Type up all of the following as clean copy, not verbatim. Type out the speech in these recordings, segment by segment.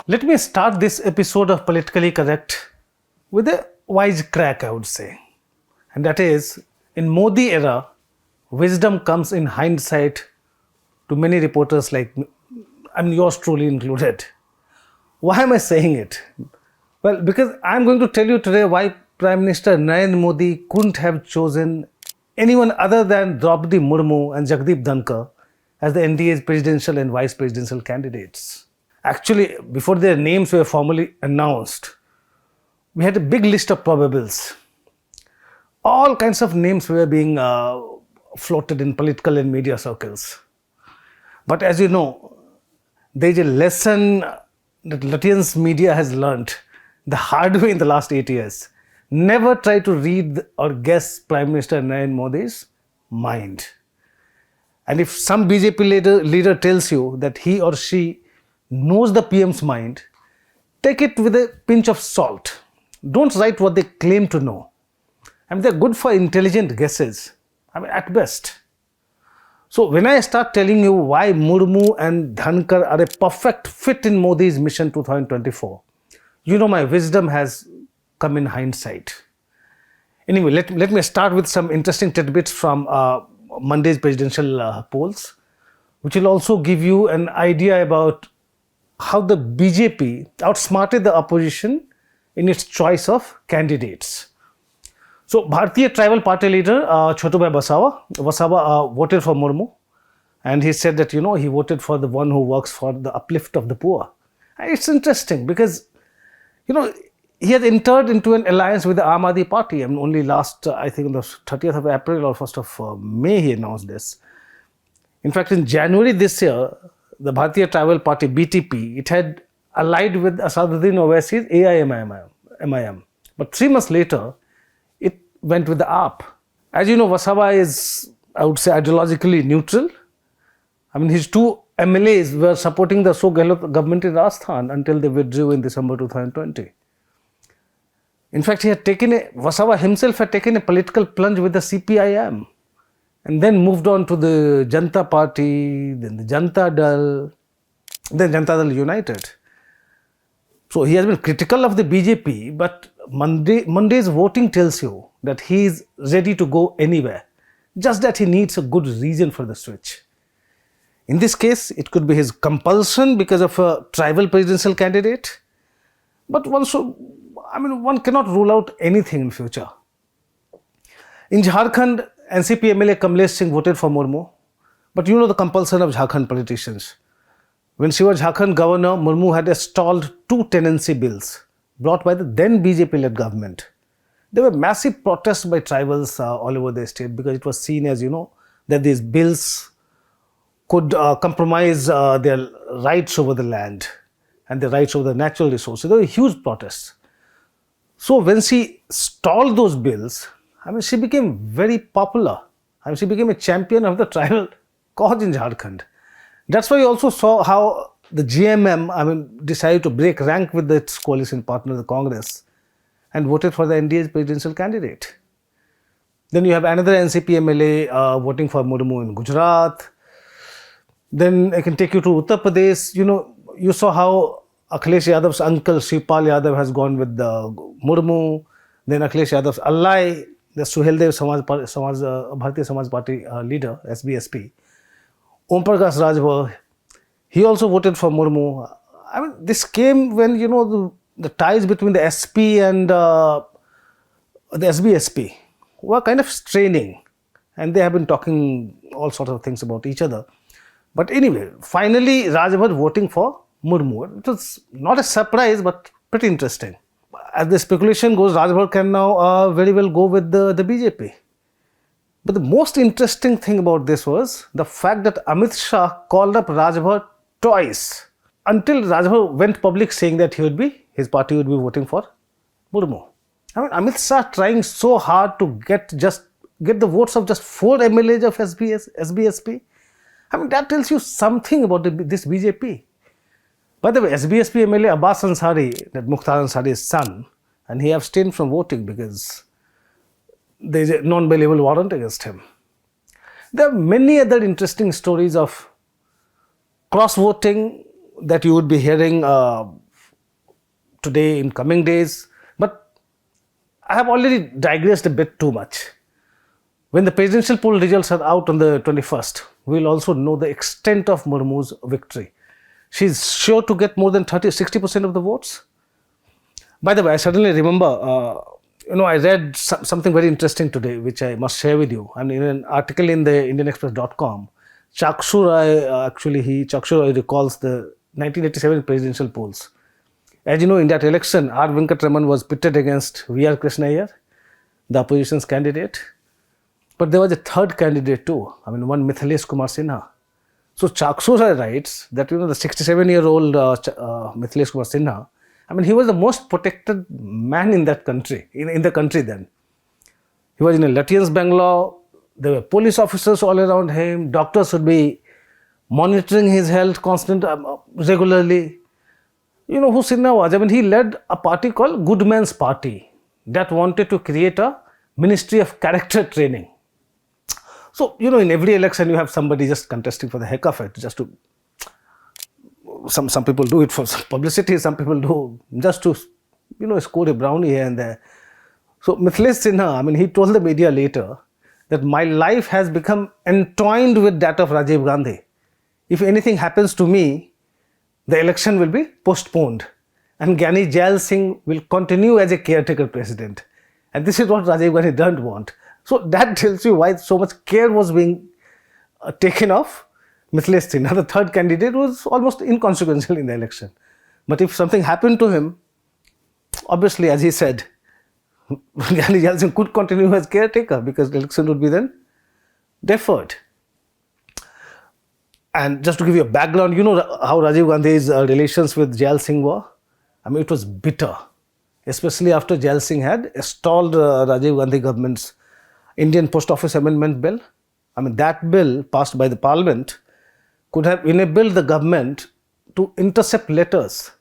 Let me start this episode of Politically Correct with a wise crack, I would say. And that is, in Modi era, wisdom comes in hindsight to many reporters like yours truly included. Why am I saying it? Well, because I'm going to tell you today why Prime Minister Narendra Modi couldn't have chosen anyone other than Droupadi Murmu and Jagdeep Dhankhar as the NDA's presidential and vice presidential candidates. Actually, before their names were formally announced, we had a big list of probables. All kinds of names were being floated in political and media circles. But as you know, there is a lesson that Latvian's media has learned the hard way in the last 8 years. Never try to read or guess Prime Minister Narendra Modi's mind. And if some BJP leader tells you that he or she knows the PM's mind, take it with a pinch of salt. Don't write what they claim to know. They're good for intelligent guesses, at best. So when I start telling you why Murmu and Dhankhar are a perfect fit in Modi's mission 2024, you know my wisdom has come in hindsight. Anyway, let me start with some interesting tidbits from Monday's presidential polls, which will also give you an idea about how the BJP outsmarted the opposition in its choice of candidates. So, Bharatiya Tribal Party leader Chotubhai Wasawa voted for Murmu, and he said that, he voted for the one who works for the uplift of the poor. And it's interesting because, he has entered into an alliance with the Aam Aadmi Party. Only last, I think, on the 30th of April or 1st of May, he announced this. In fact, in January this year, the Bharatiya Tribal Party, BTP, it had allied with Asaduddin Owaisi's AIMIM. But 3 months later, it went with the AAP. As you know, Wasawa is, I would say, ideologically neutral. His 2 MLAs were supporting the Ashok Gehlot government in Rajasthan until they withdrew in December 2020. In fact, Wasawa himself had taken a political plunge with the CPIM and then moved on to the Janata Party, then the Janata Dal, then Janata Dal United. So he has been critical of the BJP, but Monday's voting tells you that he is ready to go anywhere, just that he needs a good reason for the switch. In this case, it could be his compulsion because of a tribal presidential candidate, but one cannot rule out anything in future. In Jharkhand, NCP MLA Kamlesh Singh voted for Murmu, but you know the compulsion of Jharkhand politicians. When she was Jharkhand governor, Murmu had stalled 2 tenancy bills brought by the then BJP-led government. There were massive protests by tribals all over the state because it was seen as, that these bills could compromise their rights over the land and their rights over the natural resources. There were huge protests. So when she stalled those bills, she became very popular. She became a champion of the tribal cause in Jharkhand. That's why you also saw how the GMM, decided to break rank with its coalition partner, the Congress, and voted for the NDA's presidential candidate. Then you have another NCP MLA voting for Murmu in Gujarat. Then I can take you to Uttar Pradesh. You saw how Akhilesh Yadav's uncle Shivpal Yadav has gone with the Murmu. Then Akhilesh Yadav's ally, the Suheldev Bharatiya Samaj Party leader, SBSP, Om Prakash Rajbhar, he also voted for Murmu. This came when, the ties between the SP and the SBSP were kind of straining. And they have been talking all sorts of things about each other. But anyway, finally, Rajbhar voting for Murmu. It was not a surprise, but pretty interesting. As the speculation goes, Rajbhar can now very well go with the BJP. But the most interesting thing about this was the fact that Amit Shah called up Rajbhar twice until Rajbhar went public saying that his party would be voting for Murmu. Amit Shah trying so hard to get the votes of just 4 MLAs of SBSP. That tells you something about this BJP. By the way, SBSP MLA Abbas Ansari, that Mukhtar Ansari's son, and he abstained from voting because there is a non-bailable warrant against him. There are many other interesting stories of cross-voting that you would be hearing today in coming days. But I have already digressed a bit too much. When the presidential poll results are out on the 21st, we will also know the extent of Murmu's victory. She is sure to get more than 60% of the votes. By the way, I suddenly remember, I read something very interesting today, which I must share with you. I mean, in an article in the IndianExpress.com, Chakshu Rai recalls the 1987 presidential polls. As you know, in that election, R. Venkataraman was pitted against V.R. Krishna Iyer, the opposition's candidate. But there was a third candidate too. I mean, one Mithilesh Kumar Sinha. So Chakshu Rai writes that, the 67-year-old Mithilesh Kumar Sinha, I mean, he was the most protected man in that country, in the country then. He was in a Lutyens' Bangalow. There were police officers all around him. Doctors would be monitoring his health regularly. You know who Sinha was? I mean, he led a party called Good Man's Party that wanted to create a ministry of character training. So, in every election you have somebody just contesting for the heck of it, just to, some people do it for some publicity, some people do just to, score a brownie here and there. So, Mithilesh Sinha, I mean, he told the media later that my life has become entwined with that of Rajiv Gandhi. If anything happens to me, the election will be postponed and Gyani Jail Singh will continue as a caretaker president. And this is what Rajiv Gandhi doesn't want. So that tells you why so much care was being taken of Mithilesh Sinha. The third candidate was almost inconsequential in the election. But if something happened to him, obviously, as he said, Gyani Jail Singh could continue as caretaker because the election would be then deferred. And just to give you a background, you know how Rajiv Gandhi's relations with Jail Singh were? I mean, it was bitter, especially after Jail Singh had stalled Rajiv Gandhi government's Indian Post Office Amendment Bill. I mean, that bill passed by the parliament could have enabled the government to intercept letters.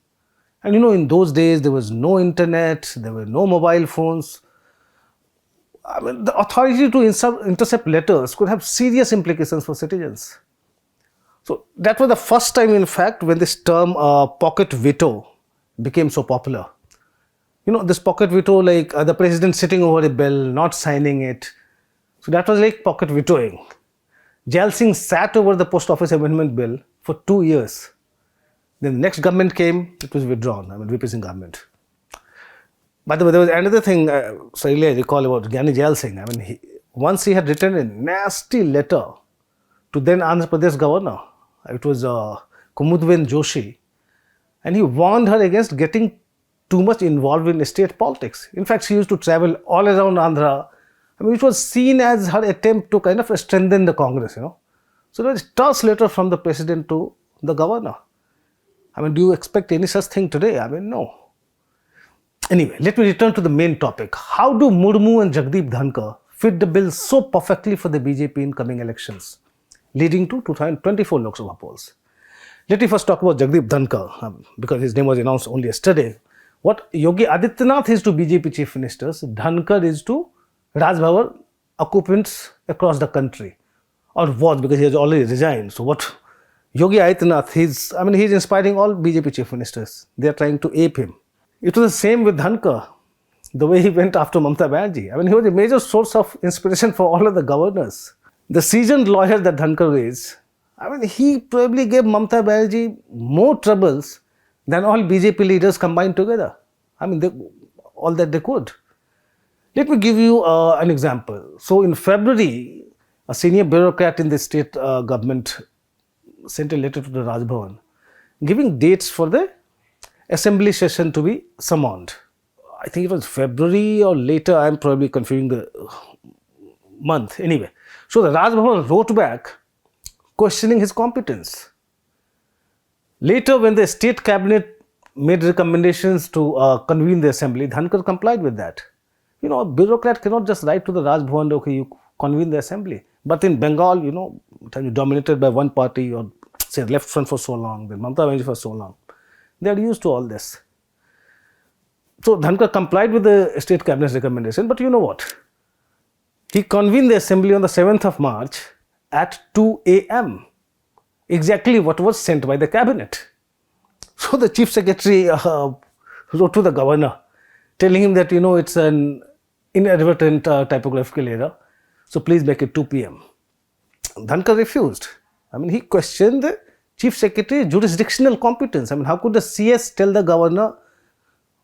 And in those days, there was no internet, there were no mobile phones. I mean, the authority to intercept letters could have serious implications for citizens. So that was the first time, in fact, when this term pocket veto became so popular. This pocket veto, like the president sitting over a bill, not signing it. So that was like pocket vetoing. Jail Singh sat over the Post Office Amendment Bill for 2 years. Then the next government came, it was withdrawn. I mean, VP Singh government. By the way, there was another thing, I recall about Gyani Jail Singh. I mean, once he had written a nasty letter to then Andhra Pradesh governor. It was Kumudben Joshi. And he warned her against getting too much involved in state politics. In fact, she used to travel all around Andhra, which was seen as her attempt to kind of strengthen the Congress, So there was a terse letter from the president to the governor. I mean, do you expect any such thing today? I mean, no. Anyway, let me return to the main topic. How do Murmu and Jagdeep Dhankhar fit the bill so perfectly for the BJP in coming elections, leading to 2024 Lok Sabha polls? Let me first talk about Jagdeep Dhankhar, because his name was announced only yesterday. What Yogi Adityanath is to BJP chief ministers, Dhankhar is to Raj Bhavan occupants across the country, or was, because he has already resigned. So what Yogi Adityanath, he's inspiring all BJP chief ministers. They are trying to ape him. It was the same with Dhankhar, the way he went after Mamata Banerjee. I mean, he was a major source of inspiration for all of the governors. The seasoned lawyer that Dhankhar is, I mean, he probably gave Mamata Banerjee more troubles than all BJP leaders combined together. I mean, all that they could. Let me give you an example. So in February, a senior bureaucrat in the state government sent a letter to the Raj Bhavan giving dates for the assembly session to be summoned. I think it was February or later, I am probably confusing the month. Anyway, so the Raj Bhavan wrote back questioning his competence. Later, when the state cabinet made recommendations to convene the assembly, Dhankhar complied with that. A bureaucrat cannot just write to the Raj Bhavan, okay, you convene the assembly. But in Bengal, dominated by one party, or say left front for so long, then Mamata Banerjee for so long, they are used to all this. So Dhankhar complied with the state cabinet's recommendation, but you know what? He convened the assembly on the 7th of March at 2 a.m. Exactly what was sent by the cabinet. So the chief secretary wrote to the governor, telling him that, it's an inadvertent typographical error, so please make it 2 p.m. Dhankhar refused. He questioned the Chief Secretary's jurisdictional competence. How could the CS tell the governor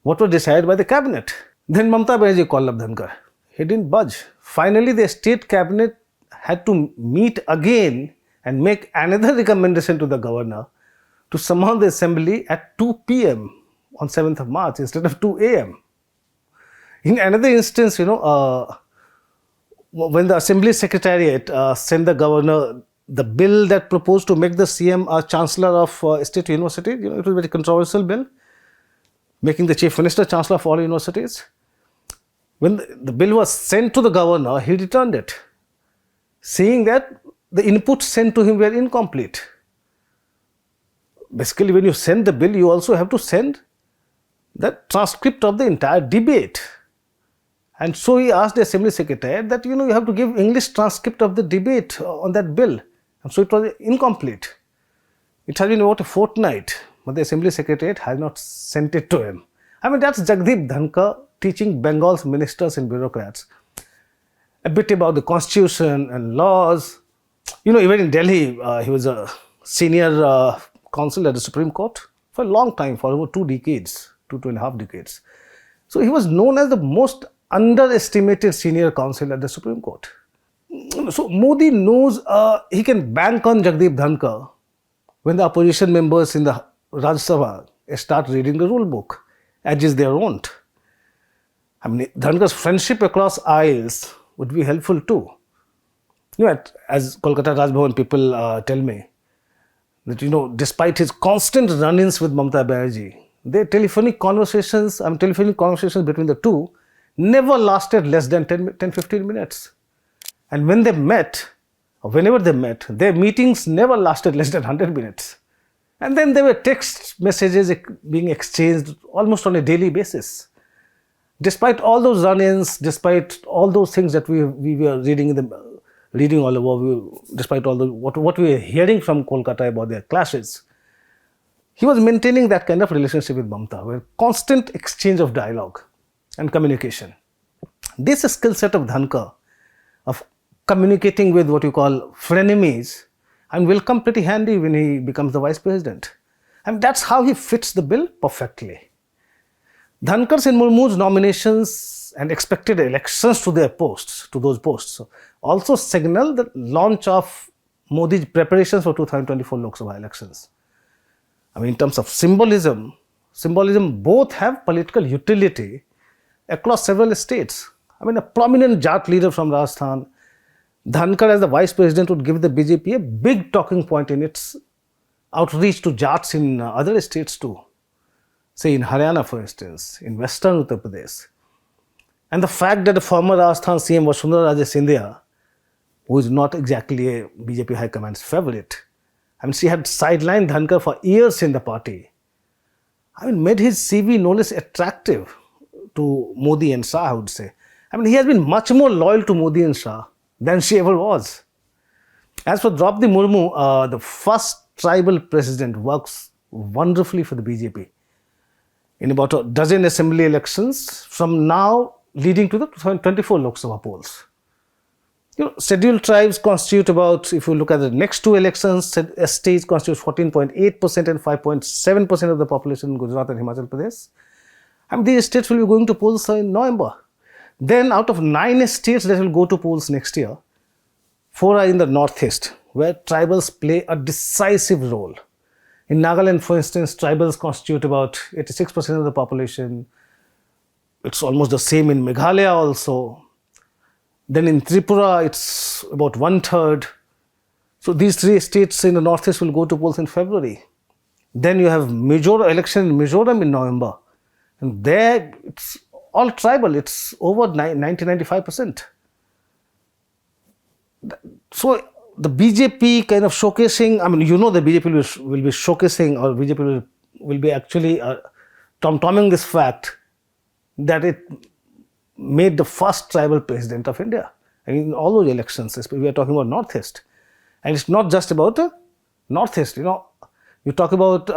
what was decided by the cabinet? Then Mamata Banerjee called up Dhankhar. He didn't budge. Finally, the state cabinet had to meet again and make another recommendation to the governor to summon the assembly at 2 p.m. on 7th of March instead of 2 a.m. In another instance, when the Assembly Secretariat sent the governor the bill that proposed to make the CM a Chancellor of State University, it was a very controversial bill, making the Chief Minister Chancellor of all universities. When the bill was sent to the governor, he returned it, saying that the inputs sent to him were incomplete. Basically, when you send the bill, you also have to send the transcript of the entire debate. And so he asked the Assembly Secretary that, you have to give English transcript of the debate on that bill. And so it was incomplete. It has been about a fortnight, but the Assembly Secretariat has not sent it to him. That's Jagdeep Dhankhar teaching Bengal's ministers and bureaucrats a bit about the constitution and laws. Even in Delhi, he was a senior counsel at the Supreme Court for a long time, for over 2 decades, 2.5 decades. So he was known as the most underestimated senior counsel at the Supreme Court. So Modi knows he can bank on Jagdeep Dhankhar when the opposition members in the Rajya Sabha start reading the rule book, as is their own. Dhankhar's friendship across aisles would be helpful too. As Kolkata Raj Bhavan people tell me, that despite his constant run-ins with Mamata Banerjee, their telephonic conversations between the two never lasted less than 10-15 minutes. And when they met, or whenever they met, their meetings never lasted less than 100 minutes. And then there were text messages being exchanged almost on a daily basis. Despite all those run-ins, despite all those things that we were reading all over, despite all what we were hearing from Kolkata about their clashes, he was maintaining that kind of relationship with Mamata, with constant exchange of dialogue and communication. This skill set of Dhankhar, of communicating with what you call frenemies, and will come pretty handy when he becomes the vice president. That's how he fits the bill perfectly. Dhankhar's and Murmu's nominations and expected elections to those posts, also signal the launch of Modi's preparations for 2024 Lok Sabha elections. In terms of symbolism both have political utility across several states. A prominent Jat leader from Rajasthan, Dhankhar as the vice president would give the BJP a big talking point in its outreach to Jats in other states too. Say in Haryana, for instance, in western Uttar Pradesh. And the fact that the former Rajasthan CM Vasundhara Raje Scindia, who is not exactly a BJP High Command's favorite, she had sidelined Dhankhar for years in the party, made his CV no less attractive to Modi and Shah, I would say. He has been much more loyal to Modi and Shah than she ever was. As for Droupadi Murmu, the first tribal president, works wonderfully for the BJP in about a dozen assembly elections from now leading to the 2024 Lok Sabha polls. Scheduled tribes constitute about, if you look at the next 2 elections, states constitute 14.8% and 5.7% of the population in Gujarat and Himachal Pradesh. These states will be going to polls in November. Then out of 9 states that will go to polls next year, 4 are in the northeast, where tribals play a decisive role. In Nagaland, for instance, tribals constitute about 86% of the population. It's almost the same in Meghalaya also. Then in Tripura, it's about 1/3. So these 3 states in the northeast will go to polls in February. Then you have election in Mizoram in November. And there, it's all tribal. It's over 90-95%. So the BJP kind of showcasing, the BJP will be showcasing, or BJP will be actually tom-tomming this fact that it made the first tribal president of India. In all those elections, we are talking about Northeast. And it's not just about Northeast, you talk about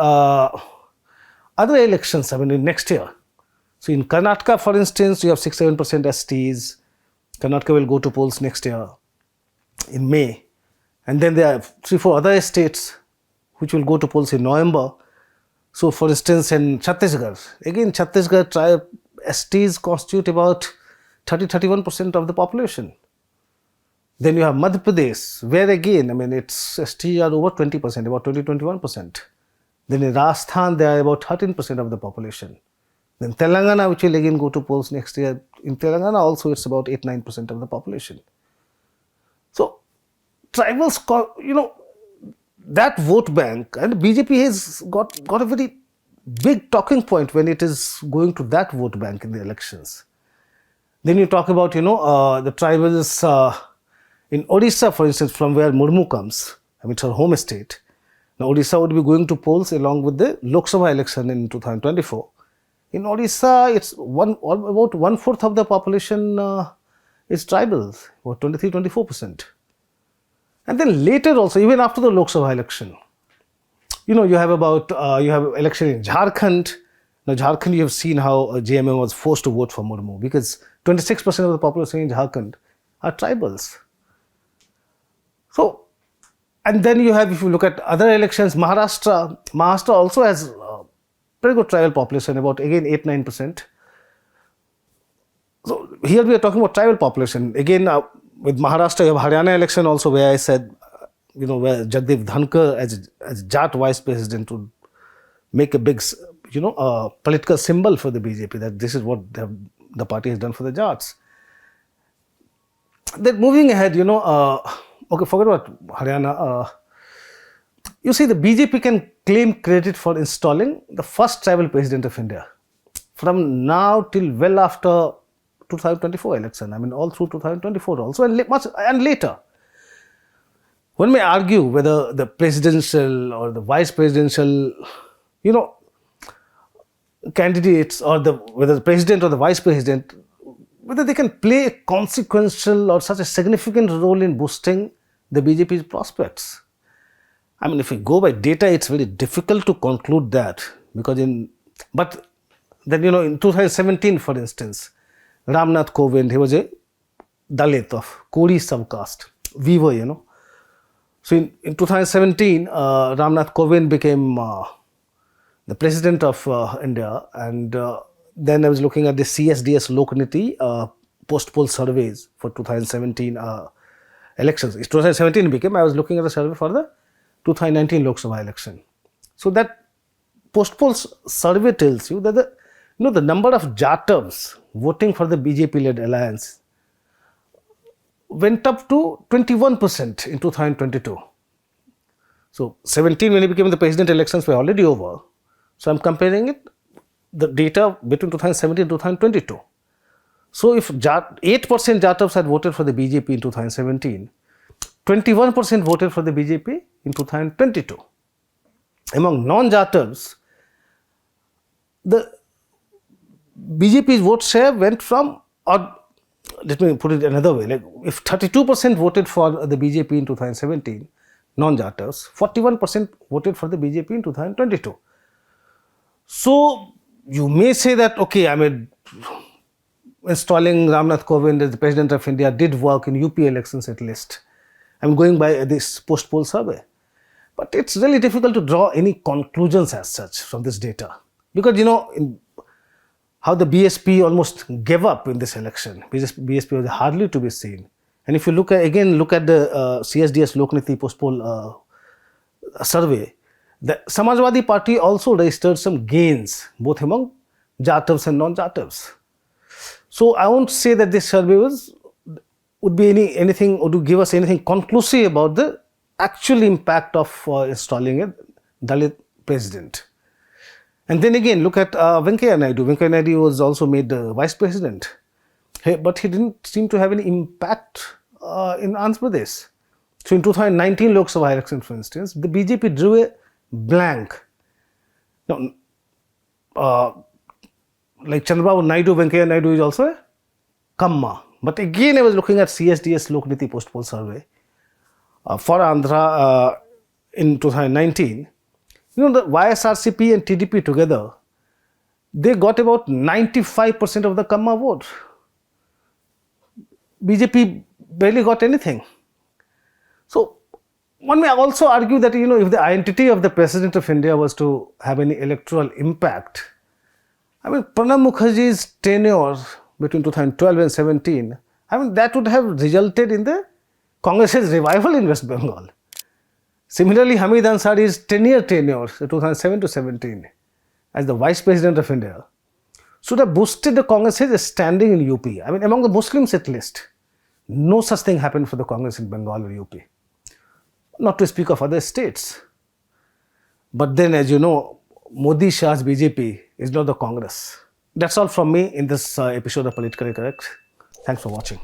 other elections, in next year. So in Karnataka, for instance, you have 6-7% STs. Karnataka will go to polls next year in May. And then there are 3-4 other states which will go to polls in November. So for instance, in Chhattisgarh, again Chhattisgarh STs constitute about 30-31% of the population. Then you have Madhya Pradesh, where again, I mean, its STs are over 20%, about 20-21%. Then in Rajasthan, they are about 13% of the population. Then Telangana, which will again go to polls next year, in Telangana also it's about 8-9% of the population. So tribals, that vote bank, and BJP has got a very big talking point when it is going to that vote bank in the elections. Then you talk about, the tribals in Odisha, for instance, from where Murmu comes, I mean, it's her home state. Now, Odisha would be going to polls along with the Lok Sabha election in 2024. In Odisha, it's about 1/4 of the population is tribals, about 23-24%. And then later also, even after the Lok Sabha election, you have election in Jharkhand. Now, Jharkhand, you have seen how JMM was forced to vote for Murmu because 26% of the population in Jharkhand are tribals. So, and then you have, if you look at other elections, Maharashtra also has pretty good tribal population, about again 8-9%. So here we are talking about tribal population. Again, with Maharashtra, you have Haryana election also, where I said, where Jagdeep Dhankhar as Jat vice president would make a big, political symbol for the BJP, that this is what the party has done for the Jats. Then moving ahead, okay, forget about Haryana. You see, the BJP can claim credit for installing the first tribal president of India from now till well after 2024 election. I mean, all through 2024 also, and later. One may argue whether the presidential or the vice presidential, candidates, or whether the president or the vice president, whether they can play a consequential or such a significant role in boosting the BJP's prospects. I mean, if we go by data, it's very difficult to conclude that, because but then, in 2017, for instance, Ramnath Kovind, he was a Dalit of Kori subcaste, weaver, So in 2017, Ramnath Kovind became the president of India, and then I was looking at the CSDS Lokniti post-poll surveys for 2017 elections. It's 2017 became, I was looking at the survey for the 2019 Lok Sabha election. So that post-poll survey tells you that the number of Jatavs voting for the BJP-led alliance went up to 21% in 2022. So 17, when he became the president, elections were already over. So I'm comparing the data between 2017 and 2022. So if 8% Jatavs had voted for the BJP in 2017, 21% voted for the BJP in 2022. Among non-Jatavs, the BJP's vote share went from, or let me put it another way, like if 32% voted for the BJP in 2017, non-Jatavs, 41% voted for the BJP in 2022. So you may say that, okay, I mean, installing Ramnath Kovind as the president of India did work in UP elections at least. I'm going by this post-poll survey. But it's really difficult to draw any conclusions as such from this data. Because, how the BSP almost gave up in this election. BSP was hardly to be seen. And if you look at the CSDS Lokniti post-poll survey, the Samajwadi Party also registered some gains, both among Jatavs and non-Jatavs. So I won't say that this survey would give us anything conclusive about the actual impact of installing a Dalit president. And then again, look at Venkaiah Naidu. Venkaiah Naidu was also made the vice president, but he didn't seem to have any impact in Andhra Pradesh. So in 2019 Lok Sabha election, for instance, the BJP drew a blank. Now, like Chandrababu Naidu, Venkaiah Naidu is also a Kamma. But again, I was looking at CSDS Lokniti post-poll survey for Andhra in 2019. The YSRCP and TDP together they got about 95% of the Kamma vote. BJP barely got anything. So one may also argue that, if the identity of the President of India was to have any electoral impact, I mean, Pranab Mukherjee's tenure between 2012 and 17, I mean, that would have resulted in the Congress's revival in West Bengal. Similarly, Hamid Ansari's 10-year tenure, 2007 to 17, as the Vice President of India, should have boosted the Congress's standing in UP. I mean, among the Muslims at least, no such thing happened for the Congress in Bengal or UP. Not to speak of other states. But then, as you know, Modi Shah's BJP is not the Congress. That's all from me in this episode of Politically Correct. Thanks for watching.